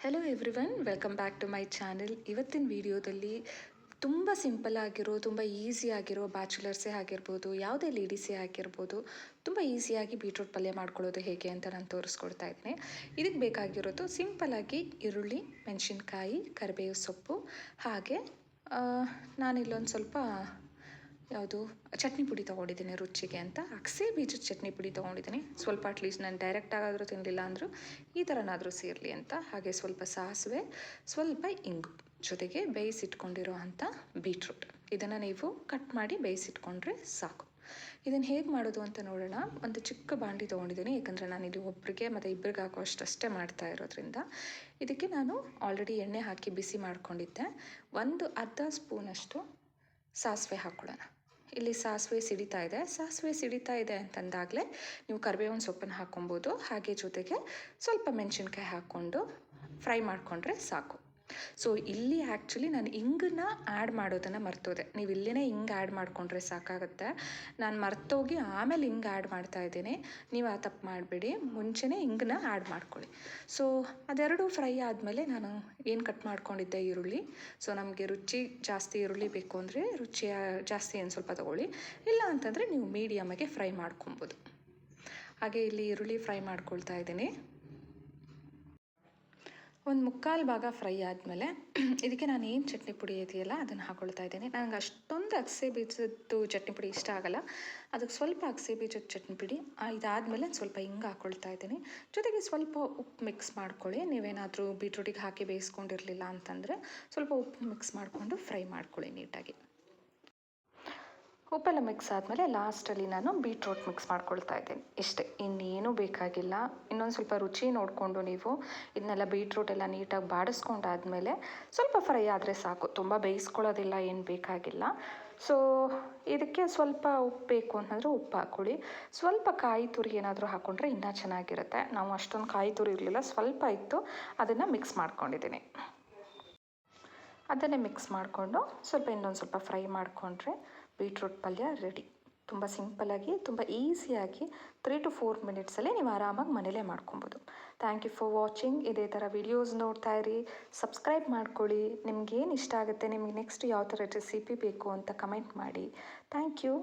Hello everyone, welcome back to my channel. ಇವತ್ತಿನ ವಿಡಿಯೋದಲ್ಲಿ ತುಂಬ ಸಿಂಪಲ್ ಆಗಿರೋ, ತುಂಬ ಈಸಿ ಆಗಿರೋ, ಬ್ಯಾಚುಲರ್ಸೇ ಆಗಿರ್ಬೋದು, ಯಾವುದೇ ಲೇಡೀಸೇ ಆಗಿರ್ಬೋದು, ತುಂಬ ಈಸಿಯಾಗಿ ಬೀಟ್ರೂಟ್ ಪಲ್ಯ ಮಾಡ್ಕೊಳ್ಳೋದು ಹೇಗೆ ಅಂತ ನಾನು ತೋರಿಸ್ಕೊಡ್ತಾ ಇದ್ದೀನಿ. ಇದಕ್ಕೆ ಬೇಕಾಗಿರೋದು ಸಿಂಪಲ್ಲಾಗಿ ಈರುಳ್ಳಿ, ಮೆಣಸಿನ್ಕಾಯಿ, ಕರಿಬೇವು ಸೊಪ್ಪು, ಹಾಗೆ ನಾನಿಲ್ಲೊಂದು ಸ್ವಲ್ಪ ಯಾವುದು ಚಟ್ನಿ ಪುಡಿ ತೊಗೊಂಡಿದ್ದೀನಿ ರುಚಿಗೆ ಅಂತ. ಅಗಸೆ ಬೀಜದ ಚಟ್ನಿ ಪುಡಿ ತೊಗೊಂಡಿದ್ದೀನಿ. ಸ್ವಲ್ಪ ಅಟ್ಲೀಸ್ಟ್ ನಾನು ಡೈರೆಕ್ಟ್ ಆಗಾದರೂ ತಿನ್ನಲಿಲ್ಲ ಅಂದರೂ ಈ ಥರನಾದರೂ ಸೇರಲಿ ಅಂತ. ಹಾಗೆ ಸ್ವಲ್ಪ ಸಾಸಿವೆ, ಸ್ವಲ್ಪ ಇಂಗು, ಜೊತೆಗೆ ಬೇಯಿಸಿಟ್ಕೊಂಡಿರೋ ಅಂಥ ಬೀಟ್ರೂಟ್. ಇದನ್ನು ನೀವು ಕಟ್ ಮಾಡಿ ಬೇಯಿಸಿಟ್ಕೊಂಡ್ರೆ ಸಾಕು. ಇದನ್ನು ಹೇಗೆ ಮಾಡೋದು ಅಂತ ನೋಡೋಣ. ಒಂದು ಚಿಕ್ಕ ಬಾಂಡಿ ತೊಗೊಂಡಿದ್ದೀನಿ, ಯಾಕಂದರೆ ನಾನು ಇಲ್ಲಿ ಒಬ್ಬರಿಗೆ ಮತ್ತು ಇಬ್ಬರಿಗೆ ಹಾಕೋ ಅಷ್ಟೇ ಮಾಡ್ತಾ ಇರೋದ್ರಿಂದ. ಇದಕ್ಕೆ ನಾನು ಆಲ್ರೆಡಿ ಎಣ್ಣೆ ಹಾಕಿ ಬಿಸಿ ಮಾಡ್ಕೊಂಡಿದ್ದೆ. ಒಂದು ಅರ್ಧ ಸ್ಪೂನಷ್ಟು ಸಾಸಿವೆ ಹಾಕ್ಕೊಳ್ಳೋಣ. ಇಲ್ಲಿ ಸಾಸಿವೆ ಸಿಡಿತಾ ಇದೆ ಅಂತಂದಾಗಲೇ ನೀವು ಕರಿಬೇವಿನ ಸೊಪ್ಪನ್ನು ಹಾಕ್ಕೊಬೋದು. ಹಾಗೆ ಜೊತೆಗೆ ಸ್ವಲ್ಪ ಮೆಣಸಿನ್ಕಾಯಿ ಹಾಕ್ಕೊಂಡು ಫ್ರೈ ಮಾಡಿಕೊಂಡ್ರೆ ಸಾಕು. ಸೊ ಇಲ್ಲಿ ಆ್ಯಕ್ಚುಲಿ ನಾನು ಇಂಗನ್ನ ಆ್ಯಡ್ ಮಾಡೋದನ್ನು ಮರ್ತೋದೆ. ನೀವು ಇಲ್ಲೇ ಹಿಂಗೆ ಆ್ಯಡ್ ಮಾಡಿಕೊಂಡ್ರೆ ಸಾಕಾಗುತ್ತೆ. ನಾನು ಮರ್ತೋಗಿ ಆಮೇಲೆ ಹಿಂಗೆ ಆ್ಯಡ್ ಮಾಡ್ತಾ ಇದ್ದೀನಿ. ನೀವು ಆ ತಪ್ಪು ಮಾಡಬೇಡಿ, ಮುಂಚೆನೇ ಹಿಂಗನ್ನ ಆ್ಯಡ್ ಮಾಡ್ಕೊಳ್ಳಿ. ಸೊ ಅದೆರಡು ಫ್ರೈ ಆದಮೇಲೆ ನಾನು ಏನು ಕಟ್ ಮಾಡ್ಕೊಂಡಿದ್ದೆ ಈರುಳ್ಳಿ. ಸೊ ನಮಗೆ ರುಚಿ ಜಾಸ್ತಿ ಈರುಳ್ಳಿ ಬೇಕು ಅಂದರೆ ರುಚಿಯ ಜಾಸ್ತಿ ಏನು ಸ್ವಲ್ಪ ತೊಗೊಳ್ಳಿ, ಇಲ್ಲ ಅಂತಂದರೆ ನೀವು ಮೀಡಿಯಮ್ಮಾಗೆ ಫ್ರೈ ಮಾಡ್ಕೊಬೋದು. ಹಾಗೆ ಇಲ್ಲಿ ಈರುಳ್ಳಿ ಫ್ರೈ ಮಾಡ್ಕೊಳ್ತಾ ಇದ್ದೀನಿ. ಒಂದು ಮುಕ್ಕಾಲು ಭಾಗ ಫ್ರೈ ಆದಮೇಲೆ ಇದಕ್ಕೆ ನಾನು ಏನು ಚಟ್ನಿ ಪುಡಿ ಇದೆಯಲ್ಲ ಅದನ್ನು ಹಾಕ್ಕೊಳ್ತಾ ಇದ್ದೀನಿ. ನನಗೆ ಅಷ್ಟೊಂದು ಅಗಸೆ ಬೀಜದ್ದು ಚಟ್ನಿ ಪುಡಿ ಇಷ್ಟ ಆಗಲ್ಲ, ಅದಕ್ಕೆ ಸ್ವಲ್ಪ ಅಗಸೆ ಬೀಜದ ಚಟ್ನಿ ಪುಡಿ. ಇದಾದಮೇಲೆ ಸ್ವಲ್ಪ ಹಿಂಗೆ ಹಾಕ್ಕೊಳ್ತಾ ಇದ್ದೀನಿ. ಜೊತೆಗೆ ಸ್ವಲ್ಪ ಉಪ್ಪು ಮಿಕ್ಸ್ ಮಾಡ್ಕೊಳ್ಳಿ. ನೀವೇನಾದರೂ ಬೀಟ್ರೂಟಿಗೆ ಹಾಕಿ ಬೇಯಿಸ್ಕೊಂಡಿರಲಿಲ್ಲ ಅಂತಂದರೆ ಸ್ವಲ್ಪ ಉಪ್ಪು ಮಿಕ್ಸ್ ಮಾಡಿಕೊಂಡು ಫ್ರೈ ಮಾಡ್ಕೊಳ್ಳಿ ನೀಟಾಗಿ. ಉಪ್ಪೆಲ್ಲ ಮಿಕ್ಸ್ ಆದಮೇಲೆ ಲಾಸ್ಟಲ್ಲಿ ನಾನು ಬೀಟ್ರೂಟ್ ಮಿಕ್ಸ್ ಮಾಡ್ಕೊಳ್ತಾ ಇದ್ದೀನಿ. ಇಷ್ಟೇ, ಇನ್ನೇನೂ ಬೇಕಾಗಿಲ್ಲ. ಇನ್ನೊಂದು ಸ್ವಲ್ಪ ರುಚಿ ನೋಡಿಕೊಂಡು ನೀವು ಇದನ್ನೆಲ್ಲ ಬೀಟ್ರೂಟ್ ಎಲ್ಲ ನೀಟಾಗಿ ಬಾಡಿಸ್ಕೊಂಡಾದಮೇಲೆ ಸ್ವಲ್ಪ ಫ್ರೈ ಆದರೆ ಸಾಕು. ತುಂಬ ಬೇಯಿಸ್ಕೊಳ್ಳೋದಿಲ್ಲ, ಏನು ಬೇಕಾಗಿಲ್ಲ. ಸೊ ಇದಕ್ಕೆ ಸ್ವಲ್ಪ ಉಪ್ಪು ಬೇಕು ಅಂತಂದರೆ ಉಪ್ಪು ಹಾಕ್ಕೊಳ್ಳಿ. ಸ್ವಲ್ಪ ಕಾಯಿ ತುರಿ ಏನಾದರೂ ಹಾಕ್ಕೊಂಡ್ರೆ ಇನ್ನೂ ಚೆನ್ನಾಗಿರುತ್ತೆ. ನಾವು ಅಷ್ಟೊಂದು ಕಾಯಿ ತುರಿ ಇರಲಿಲ್ಲ, ಸ್ವಲ್ಪ ಇತ್ತು, ಅದನ್ನು ಮಿಕ್ಸ್ ಮಾಡ್ಕೊಂಡಿದ್ದೀನಿ. ಅದನ್ನೇ ಮಿಕ್ಸ್ ಮಾಡಿಕೊಂಡು ಇನ್ನೊಂದು ಸ್ವಲ್ಪ ಫ್ರೈ ಮಾಡಿಕೊಂಡ್ರೆ ಬೀಟ್ರೂಟ್ ಪಲ್ಯ ರೆಡಿ. ತುಂಬ ಸಿಂಪಲ್ಲಾಗಿ, ತುಂಬ ಈಸಿಯಾಗಿ 3 to 4 ಮಿನಿಟ್ಸಲ್ಲಿ ನೀವು ಆರಾಮಾಗಿ ಮನೇಲೇ ಮಾಡ್ಕೊಬೋದು. Thank you for watching. ಇದೇ ಥರ ವಿಡಿಯೋಸ್ ನೋಡ್ತಾ ಇರಿ, ಸಬ್ಸ್ಕ್ರೈಬ್ ಮಾಡ್ಕೊಳ್ಳಿ. ನಿಮ್ಗೇನು ಇಷ್ಟ ಆಗುತ್ತೆ, ನಿಮಗೆ ನೆಕ್ಸ್ಟ್ ಯಾವ ಥರ ರೆಸಿಪಿ ಬೇಕು ಅಂತ ಕಮೆಂಟ್ ಮಾಡಿ. Thank you.